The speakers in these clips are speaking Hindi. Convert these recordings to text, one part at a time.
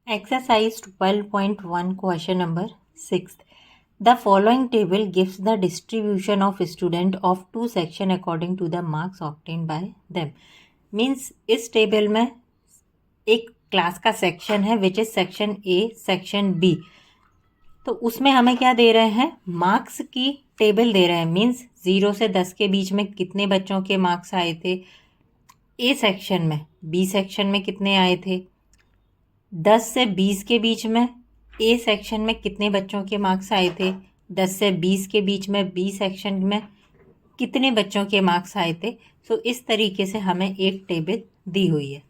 Exercise 12.1 question number 6. The following table gives the distribution of student of two section according to the marks obtained by them. Means इस टेबल में एक क्लास का सेक्शन है which is section A section B, तो उसमें हमें क्या दे रहे हैं, मार्क्स की टेबल दे रहे हैं। मीन्स 0 से 10 के बीच में कितने बच्चों के मार्क्स आए थे ए सेक्शन में, बी सेक्शन में कितने आए थे, 10 से 20 के बीच में ए सेक्शन में कितने बच्चों के मार्क्स आए थे, 10 से 20 के बीच में बी सेक्शन में कितने बच्चों के मार्क्स आए थे। सो इस तरीके से हमें एक टेबल दी हुई है।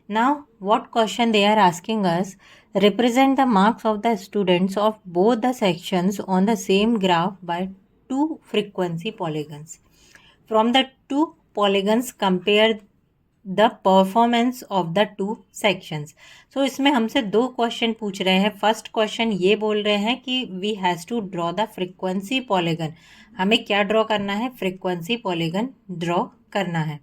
Now what question they are asking us, represent the marks of the students of both the sections on the same graph by two frequency polygons. From the two polygons compare the performance of the two sections. So इसमें हमसे दो क्वेश्चन पूछ रहे हैं। फर्स्ट क्वेश्चन ये बोल रहे हैं कि we has to draw the frequency polygon. हमें क्या ड्रॉ करना है, फ्रीक्वेंसी पॉलीगन ड्रॉ करना है।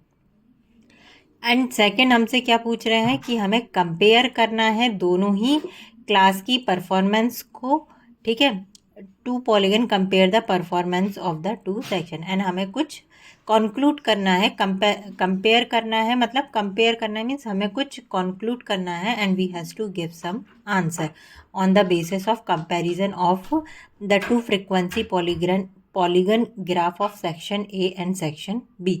एंड सेकंड हमसे क्या पूछ रहे हैं कि हमें कंपेयर करना है दोनों ही क्लास की परफॉर्मेंस को। ठीक है, to polygon compare the performance of the two section. And हमें कुछ कंक्लूड करना है, कंपेयर करना है, मतलब कंपेयर करना है मीन्स हमें कुछ कंक्लूड करना है। And we has to give some answer on the basis of comparison of the two frequency polygon graph of section A and section B.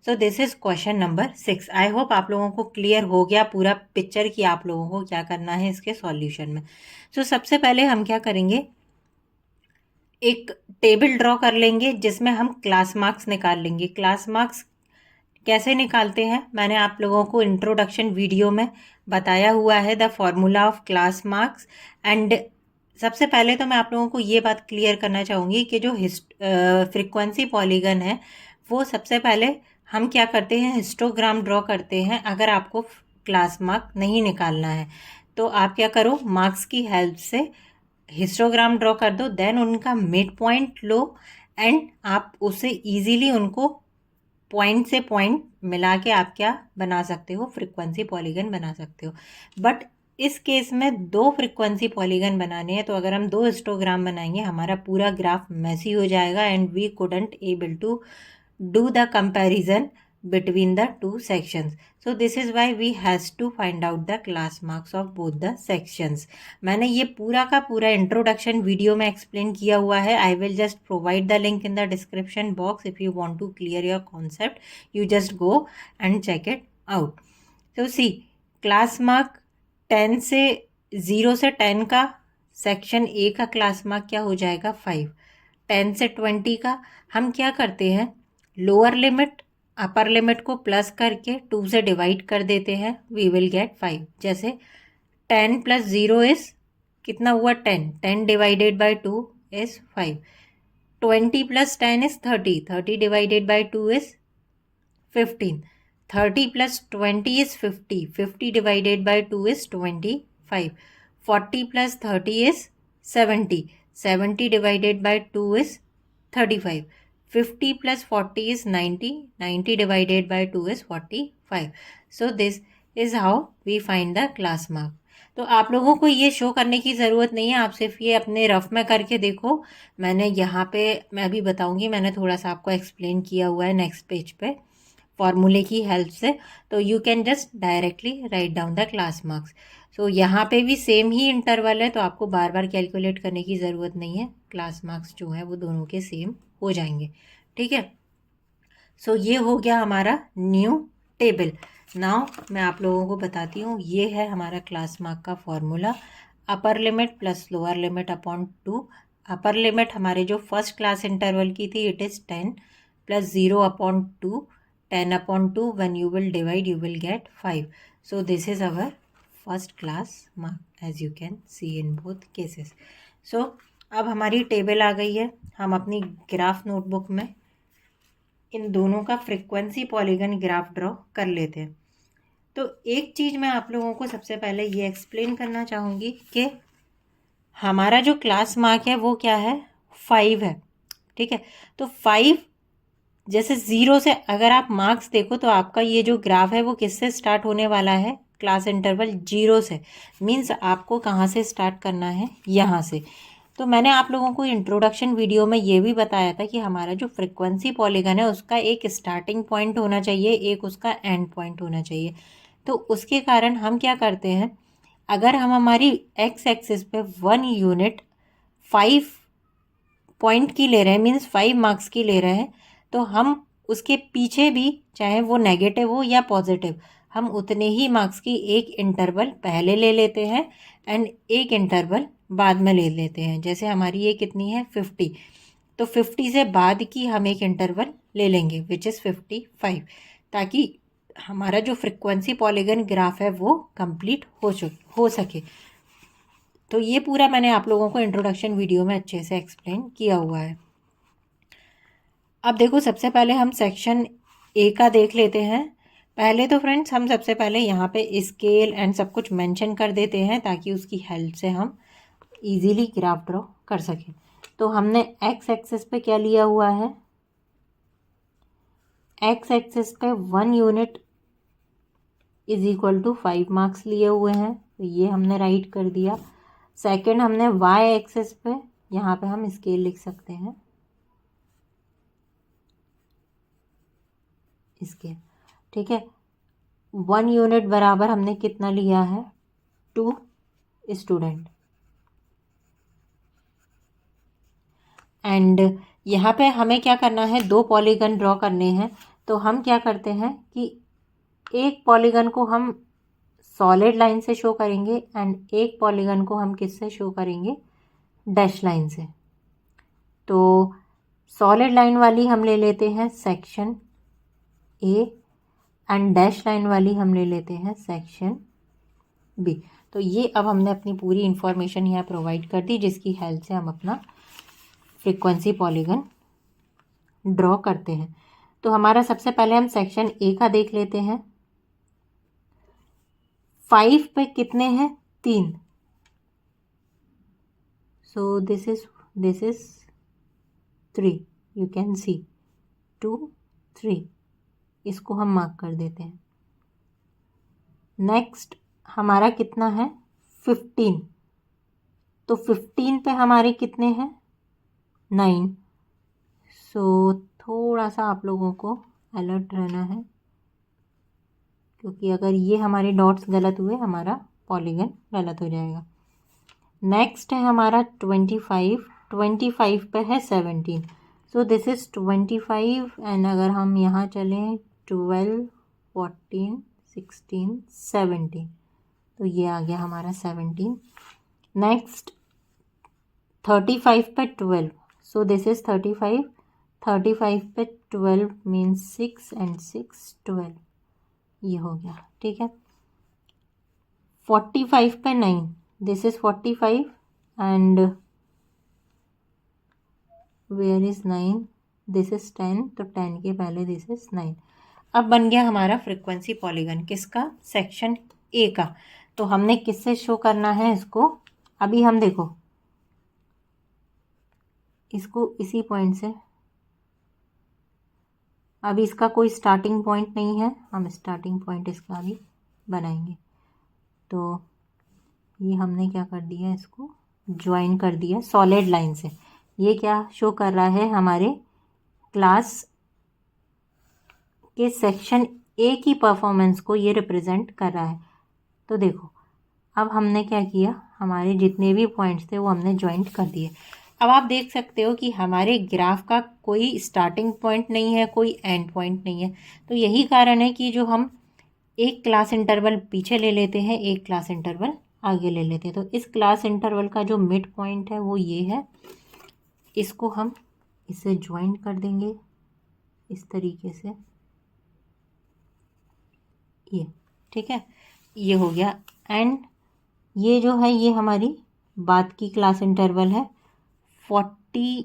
So this is question number 6. I hope आप लोगों को क्लियर हो गया पूरा पिक्चर कि आप लोगों को क्या करना है इसके सॉल्यूशन में। So सबसे पहले हम क्या करेंगे, एक टेबल ड्रॉ कर लेंगे जिसमें हम क्लास मार्क्स निकाल लेंगे। क्लास मार्क्स कैसे निकालते हैं मैंने आप लोगों को इंट्रोडक्शन वीडियो में बताया हुआ है, the formula of class marks. And सबसे पहले तो मैं आप लोगों को ये बात क्लियर करना चाहूँगी कि जो फ्रीक्वेंसी पॉलीगन है वो सबसे पहले हम क्या करते हैं, हिस्टोग्राम ड्रॉ करते हैं। अगर आपको क्लास मार्क नहीं निकालना है तो आप क्या करो, मार्क्स की हेल्प से हिस्टोग्राम ड्रॉ कर दो, देन उनका मिड पॉइंट लो एंड आप उससे इजीली उनको पॉइंट से पॉइंट मिला के आप क्या बना सकते हो, फ्रीक्वेंसी पॉलीगन बना सकते हो। बट इस केस में दो फ्रीक्वेंसी पॉलीगन बनाने हैं, तो अगर हम दो हिस्टोग्राम बनाएंगे हमारा पूरा ग्राफ मैसी हो जाएगा and we couldn't able to do the comparison between the two sections. So this is why we has to find out the class marks of both the sections. मैंने ये पूरा का पूरा इंट्रोडक्शन वीडियो में एक्सप्लेन किया हुआ है। I will just provide the link in the description box. If you want to clear your concept, you just go and check it out. So see, class mark 10 से 0 से 10 का सेक्शन ए का क्लास मार्क क्या हो जाएगा, 5। 10 से 20 का हम क्या करते हैं, लोअर लिमिट अपर लिमिट को प्लस करके 2 से डिवाइड कर देते हैं, वी विल गेट 5। जैसे 10 प्लस 0 इज कितना हुआ, 10। 10 divided by 2 is 5। 20 plus 10 is 30। 30 divided by 2 is 15। 30 plus 20 is 50। 50 divided by 2 is 25। 40 plus 30 is 70। 70 divided by 2 is 35। 50 plus 40 is 90. 90 divided by 2 is 45. So this is how we find the class mark. तो आप लोगों को ये शो करने की ज़रूरत नहीं है, आप सिर्फ ये अपने रफ में करके देखो। मैंने यहाँ पे मैं अभी बताऊँगी, मैंने थोड़ा सा आपको एक्सप्लेन किया हुआ है नेक्स्ट पेज पे फॉर्मूले की हेल्प से। तो you can just directly write down the class marks. So यहाँ पे भी सेम ही इंटरवल है, तो आपको बार बार कैलकुलेट करने की ज़रूरत नहीं है। क्लास मार्क्स जो है वो दोनों के सेम हो जाएंगे। ठीक है, सो ये हो गया हमारा न्यू टेबल। नाउ मैं आप लोगों को बताती हूँ, ये है हमारा क्लास मार्क का formula, upper limit plus lower limit upon 2। Upper limit हमारे जो फर्स्ट क्लास इंटरवल की थी it is 10 plus 0 upon 2। 10 upon 2, when you will divide you will get 5. So this is our first class mark as you can see in both cases. So अब हमारी टेबल आ गई है, हम अपनी ग्राफ नोटबुक में इन दोनों का फ्रीक्वेंसी पॉलीगन ग्राफ ड्रॉ कर लेते हैं। तो एक चीज़ मैं आप लोगों को सबसे पहले ये एक्सप्लेन करना चाहूँगी कि हमारा जो क्लास मार्क है वो क्या है, 5 है। ठीक है, तो 5 जैसे 0 से अगर आप मार्क्स देखो तो आपका ये जो ग्राफ है वो किससे स्टार्ट होने वाला है, क्लास इंटरवल 0 से, मीन्स आपको कहाँ से स्टार्ट करना है, यहाँ से। तो मैंने आप लोगों को इंट्रोडक्शन वीडियो में ये भी बताया था कि हमारा जो फ्रीक्वेंसी पॉलीगन है उसका एक स्टार्टिंग पॉइंट होना चाहिए, एक उसका एंड पॉइंट होना चाहिए। तो उसके कारण हम क्या करते हैं, अगर हम हमारी एक्स एक्सिस पे 1 यूनिट 5 पॉइंट की ले रहे हैं, मीन्स 5 मार्क्स की ले रहे हैं, तो हम उसके पीछे भी, चाहे वो नेगेटिव हो या पॉजिटिव, हम उतने ही मार्क्स की एक इंटरवल पहले ले लेते हैं एंड एक इंटरवल बाद में ले लेते हैं। जैसे हमारी ये कितनी है 50, तो 50 से बाद की हम एक इंटरवल ले लेंगे विच इज़ 55, ताकि हमारा जो फ्रीक्वेंसी पॉलीगन ग्राफ है वो कंप्लीट हो सके। तो ये पूरा मैंने आप लोगों को इंट्रोडक्शन वीडियो में अच्छे से एक्सप्लेन किया हुआ है। अब देखो, सबसे पहले हम सेक्शन ए का देख लेते हैं। पहले तो फ्रेंड्स हम सबसे पहले यहाँ पे स्केल एंड सब कुछ मेंशन कर देते हैं ताकि उसकी हेल्प से हम इजीली ग्राफ ड्रॉ कर सकें। तो हमने एक्स एक्सिस पे क्या लिया हुआ है, एक्स एक्सिस पे 1 unit is equal to 5 marks लिए हुए हैं, तो ये हमने राइट कर दिया। सेकंड, हमने वाई एक्सिस पे, यहाँ पे हम स्केल लिख सकते हैं, स्केल, ठीक है। 1 यूनिट बराबर हमने कितना लिया है, 2 स्टूडेंट। एंड यहाँ पे हमें क्या करना है, 2 पॉलीगन ड्रॉ करने हैं। तो हम क्या करते हैं कि एक पॉलीगन को हम सॉलिड लाइन से शो करेंगे एंड एक पॉलीगन को हम किससे शो करेंगे, डैश लाइन से। तो सॉलिड लाइन वाली हम ले लेते हैं section A and dash line वाली हम ले लेते हैं सेक्शन बी। तो ये अब हमने अपनी पूरी इंफॉर्मेशन यहाँ प्रोवाइड कर दी, जिसकी हेल्प से हम अपना फ्रीक्वेंसी पॉलीगन ड्रॉ करते हैं। तो हमारा सबसे पहले हम सेक्शन ए का देख लेते हैं। 5 पे कितने हैं, 3, so this is 3, you can see 2 3, इसको हम मार्क कर देते हैं। नेक्स्ट हमारा कितना है 15, तो 15 पे हमारे कितने हैं 9, सो थोड़ा सा आप लोगों को अलर्ट रहना है, क्योंकि अगर ये हमारे डॉट्स गलत हुए हमारा पॉलीगन गलत हो जाएगा। नेक्स्ट है हमारा 25 पे है 17, सो दिस इज़ 25 एंड अगर हम यहाँ चलें 12 14 16 17, तो ये आ गया हमारा 17। नेक्स्ट 35 पे 12, सो दिस इज़ 35 पे 12 मीन्स 6 एंड 6 12, ये हो गया, ठीक है। 45 पे 9, this is 45 and where is 9, this is 10, तो 10 के पहले दिस इज़ 9। अब बन गया हमारा फ्रीक्वेंसी पॉलीगन किसका, सेक्शन ए का। तो हमने किससे शो करना है इसको, अभी हम देखो इसको इसी पॉइंट से, अभी इसका कोई स्टार्टिंग पॉइंट नहीं है, हम स्टार्टिंग पॉइंट इसका भी बनाएंगे। तो ये हमने क्या कर दिया, इसको ज्वाइन कर दिया सॉलिड लाइन से। ये क्या शो कर रहा है, हमारे क्लास के सेक्शन ए की परफॉर्मेंस को ये रिप्रेजेंट कर रहा है। तो देखो अब हमने क्या किया, हमारे जितने भी पॉइंट्स थे वो हमने ज्वाइंट कर दिए। अब आप देख सकते हो कि हमारे ग्राफ का कोई स्टार्टिंग पॉइंट नहीं है, कोई एंड पॉइंट नहीं है। तो यही कारण है कि जो हम एक क्लास इंटरवल पीछे ले लेते हैं, एक क्लास इंटरवल आगे ले लेते हैं। तो इस क्लास इंटरवल का जो मिड पॉइंट है वो ये है, इसको हम इसे ज्वाइंट कर देंगे इस तरीके से, ये ठीक है, ये हो गया। एंड ये जो है ये हमारी बाद की क्लास इंटरवल है 40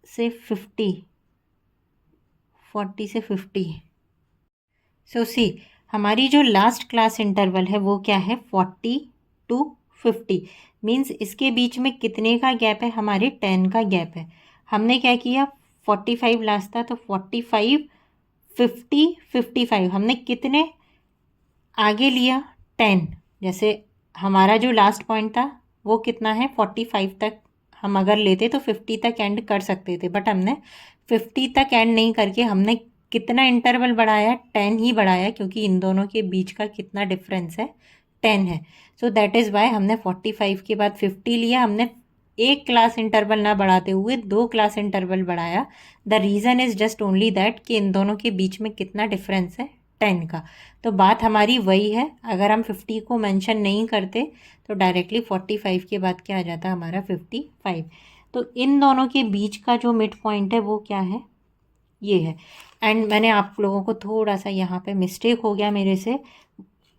से 50, 40 से 50। सो सी हमारी जो लास्ट क्लास इंटरवल है वो क्या है 40 to 50, मीन्स इसके बीच में कितने का गैप है, हमारे 10 का गैप है। हमने क्या किया 45 लास्ट था, तो 45 50 55 हमने कितने आगे लिया 10, जैसे हमारा जो लास्ट पॉइंट था वो कितना है 45 तक, हम अगर लेते तो 50 तक एंड कर सकते थे, बट हमने 50 तक एंड नहीं करके हमने कितना इंटरवल बढ़ाया, 10 ही बढ़ाया, क्योंकि इन दोनों के बीच का कितना डिफरेंस है, 10 है। सो दैट इज़ वाई हमने 45 के बाद 50 लिया, हमने एक क्लास इंटरवल ना बढ़ाते हुए 2 क्लास इंटरवल बढ़ाया। The reason is just only that कि इन दोनों के बीच में कितना डिफरेंस है, 10 का। तो बात हमारी वही है, अगर हम 50 को मेंशन नहीं करते तो डायरेक्टली 45 के बाद क्या आ जाता हमारा 55। तो इन दोनों के बीच का जो मिड पॉइंट है वो क्या है, ये है। एंड मैंने आप लोगों को थोड़ा सा यहाँ पे मिस्टेक हो गया मेरे से,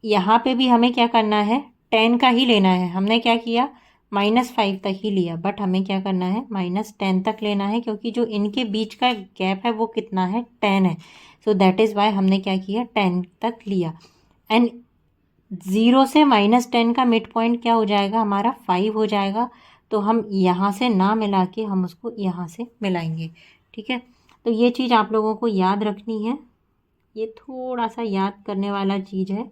यहाँ पे भी हमें क्या करना है, 10 का ही लेना है। हमने क्या किया, -5 तक ही लिया, बट हमें क्या करना है, -10 तक लेना है, क्योंकि जो इनके बीच का गैप है वो कितना है, 10 है। सो दैट इज़ वाई हमने क्या किया, 10 तक लिया। एंड 0 से -10 का मिड पॉइंट क्या हो जाएगा हमारा, 5 हो जाएगा। तो हम यहाँ से ना मिला के हम उसको यहाँ से मिलाएंगे, ठीक है। तो ये चीज़ आप लोगों को याद रखनी है, ये थोड़ा सा याद करने वाला चीज़ है,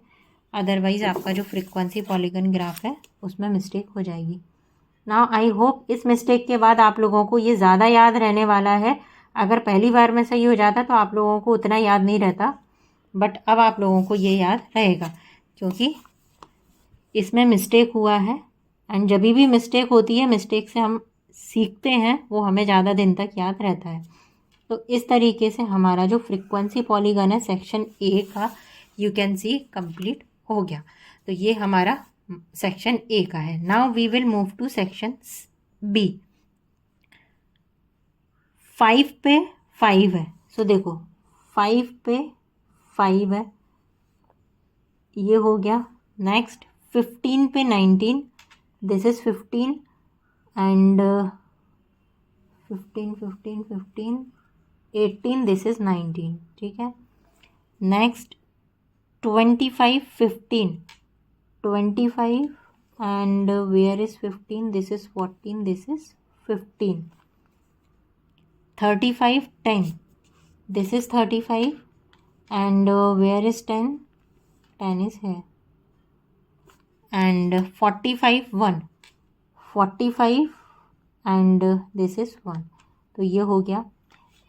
अदरवाइज़ आपका जो फ्रीक्वेंसी पॉलीगन ग्राफ है उसमें मिस्टेक हो जाएगी। नाउ आई होप इस मिस्टेक के बाद आप लोगों को ये ज़्यादा याद रहने वाला है। अगर पहली बार में सही हो जाता तो आप लोगों को उतना याद नहीं रहता, बट अब आप लोगों को ये याद रहेगा, क्योंकि इसमें मिस्टेक हुआ है। एंड जब भी मिस्टेक होती है, मिस्टेक से हम सीखते हैं, वो हमें ज़्यादा दिन तक याद रहता है। तो इस तरीके से हमारा जो फ्रीक्वेंसी पॉलीगन है सेक्शन ए का, यू कैन सी कंप्लीट हो गया। तो ये हमारा सेक्शन ए का है। Now we will move to section B. 5 पे 5 है, सो देखो 5 पे 5 है, ये हो गया। नेक्स्ट 15 पे 19, this is 15 and 15 15 15 18, this is 19, ठीक है। Next 25 15, 25 and where is 15, this is 14, this is 15. 35 10, this is 35 and where is 10, 10 is here. And 45 1, 45 and this is 1, तो ये हो गया।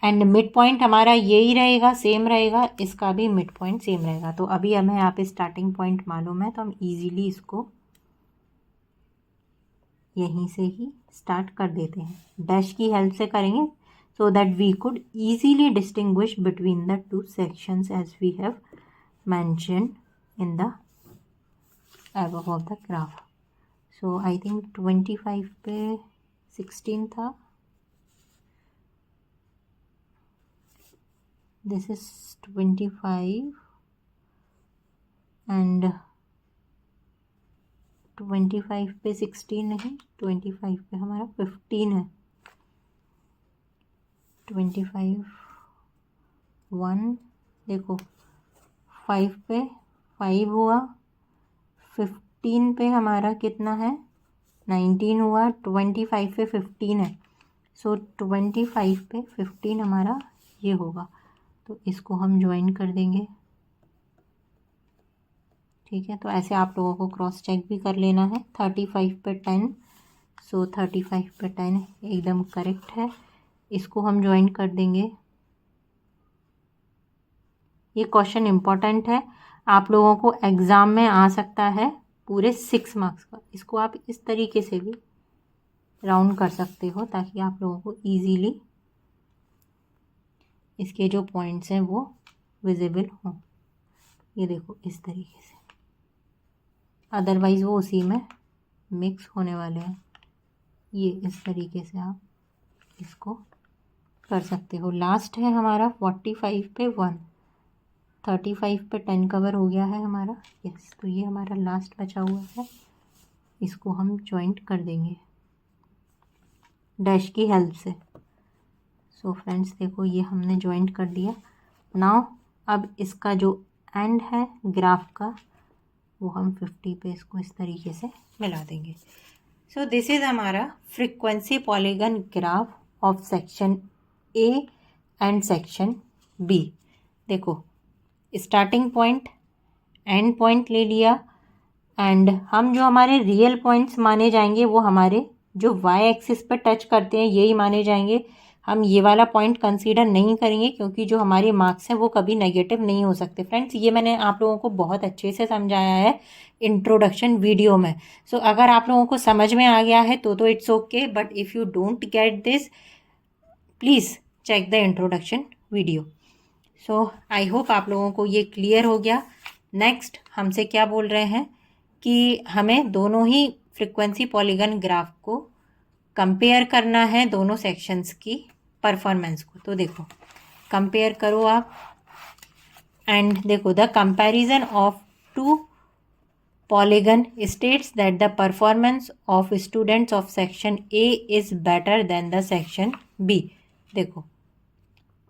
एंड मिड पॉइंट हमारा यही रहेगा, सेम रहेगा, इसका भी मिड पॉइंट सेम रहेगा। तो अभी हमें यहाँ पे स्टार्टिंग पॉइंट मालूम है, तो हम इजीली इसको यहीं से ही स्टार्ट कर देते हैं, डैश की हेल्प से करेंगे, so that we could easily distinguish between the two sections as we have mentioned in the above of the graph. So I think 25 पे 16 था, दिस इज 25 एंड 25 पे 16 नहीं, 25 पे हमारा 15 है। 25 1, देखो 5 पे 5 हुआ, 15 पे हमारा कितना है, 19 हुआ, 25 पे 15 है, सो 25 पे 15 हमारा ये होगा। तो इसको हम ज्वाइन कर देंगे, ठीक है। तो ऐसे आप लोगों को क्रॉस चेक भी कर लेना है। 35 पे 10, सो 35 पे 10 एकदम करेक्ट है, इसको हम ज्वाइन कर देंगे। ये क्वेश्चन इम्पॉर्टेंट है, आप लोगों को एग्ज़ाम में आ सकता है पूरे 6 मार्क्स का। इसको आप इस तरीके से भी राउंड कर सकते हो, ताकि आप लोगों को ईजीली इसके जो पॉइंट्स हैं वो विजिबल हों। ये देखो इस तरीके से, अदरवाइज़ वो उसी में मिक्स होने वाले हैं। ये इस तरीके से आप इसको कर सकते हो। लास्ट है हमारा 45 पे 1, 35 पे 10 कवर हो गया है हमारा, यस। तो ये हमारा लास्ट बचा हुआ है, इसको हम जॉइंट कर देंगे डैश की हेल्प से। सो फ्रेंड्स देखो, ये हमने जॉइंट कर दिया। नाउ अब इसका जो एंड है ग्राफ का, वो हम 50 पे इसको इस तरीके से मिला देंगे। सो दिस इज़ हमारा frequency polygon graph of section A and section B. देखो स्टार्टिंग पॉइंट एंड पॉइंट ले लिया एंड हम जो हमारे रियल पॉइंट्स माने जाएंगे वो हमारे जो वाई एक्सिस पर टच करते हैं यही माने जाएंगे। हम ये वाला पॉइंट कंसीडर नहीं करेंगे क्योंकि जो हमारे मार्क्स हैं वो कभी नेगेटिव नहीं हो सकते। फ्रेंड्स, ये मैंने आप लोगों को बहुत अच्छे से समझाया है इंट्रोडक्शन वीडियो में। सो अगर आप लोगों को समझ में आ गया है तो it's okay, but if you don't get this please check the introduction video. So I hope आप लोगों को ये क्लियर हो गया। नेक्स्ट हमसे क्या बोल रहे हैं कि हमें दोनों ही फ्रीक्वेंसी पॉलीगन ग्राफ को कंपेयर करना है, दोनों सेक्शंस की परफॉर्मेंस को। तो देखो कंपेयर करो आप एंड देखो the comparison of two polygon states that the performance of students of section A is better than the section B. देखो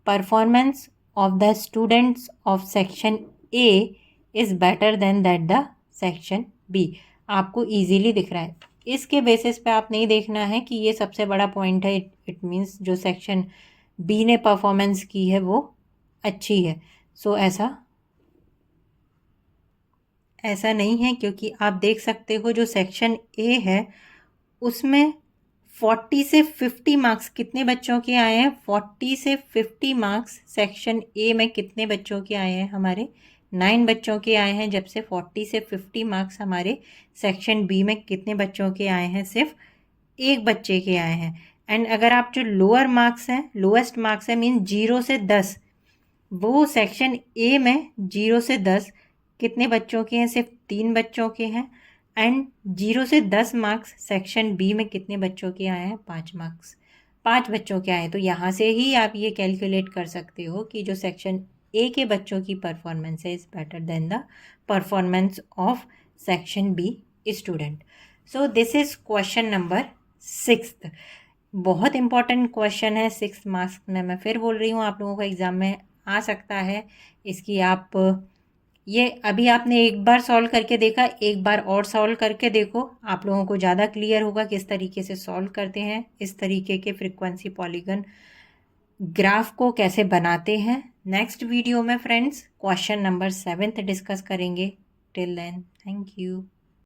performance of the students of section A is better than that the section B. आपको इजीली दिख रहा है, इसके बेसिस पे आप नहीं देखना है कि ये सबसे बड़ा पॉइंट है, इट मीन्स जो सेक्शन बी ने परफॉर्मेंस की है वो अच्छी है। सो ऐसा नहीं है, क्योंकि आप देख सकते हो जो सेक्शन ए है उसमें 40 से 50 मार्क्स कितने बच्चों के आए हैं? 40 से 50 मार्क्स सेक्शन ए में कितने बच्चों के आए हैं? हमारे 9 बच्चों के आए हैं, जब से 40 से 50 मार्क्स हमारे सेक्शन बी में कितने बच्चों के आए हैं? सिर्फ एक बच्चे के आए हैं। एंड अगर आप जो लोअर मार्क्स हैं, लोएस्ट मार्क्स है मीन 0 से 10, वो सेक्शन ए में 0 से 10 कितने बच्चों के हैं? सिर्फ 3 बच्चों के हैं। एंड 0 से 10 मार्क्स सेक्शन बी में कितने बच्चों के आए हैं? 5 मार्क्स, 5 बच्चों के आए हैं। तो यहाँ से ही आप ये कैलकुलेट कर सकते हो कि जो सेक्शन ए के बच्चों की परफॉर्मेंस है is better than the performance of section B student. So this is question number 6। बहुत इंपॉर्टेंट क्वेश्चन है, 6 मार्क्स में मैं फिर बोल रही हूँ आप लोगों को एग्ज़ाम में आ सकता है। इसकी आप ये अभी आपने एक बार सॉल्व करके देखा, एक बार और सॉल्व करके देखो, आप लोगों को ज़्यादा क्लियर होगा किस तरीके से सॉल्व करते हैं, इस तरीके के फ्रीक्वेंसी पॉलीगन ग्राफ को कैसे बनाते हैं। नेक्स्ट वीडियो में फ्रेंड्स क्वेश्चन नंबर 7 डिस्कस करेंगे। Till then thank you.